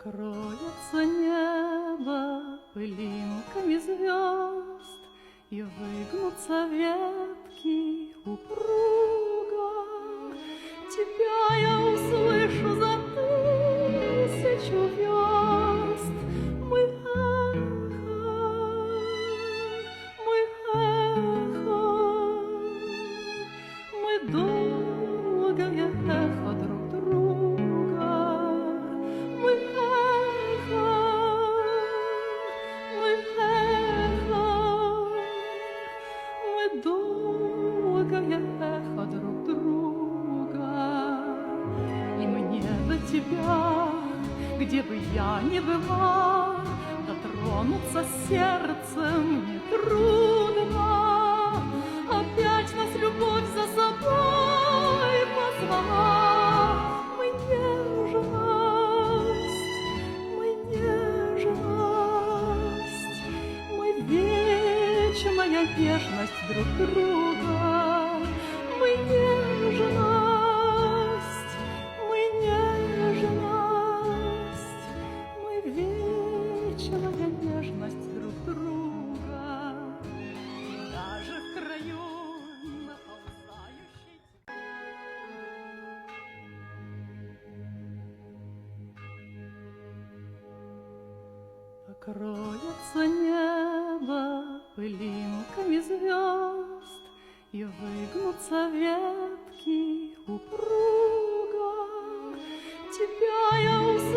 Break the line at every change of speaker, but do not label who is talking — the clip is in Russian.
Покроется небо пылинками звезд, и выгнутся ветки упруго. Тебя я услышу за 1000 верст. Мы эхо, мы долгое эхо друг друга. Мы эхо, мы долгое эхо друг друга. И мне до тебя, где бы я ни была, дотронуться сердцем нетрудно. Опять нас любовь за собой позвала. Мы нежность, мы вечная нежность друг друга. Мы нежность, мы вечная нежность друг друга. Даже в краю наползающей. Покроется небо пылинками звезд, и выгнутся ветки упруго. Тебя я услышу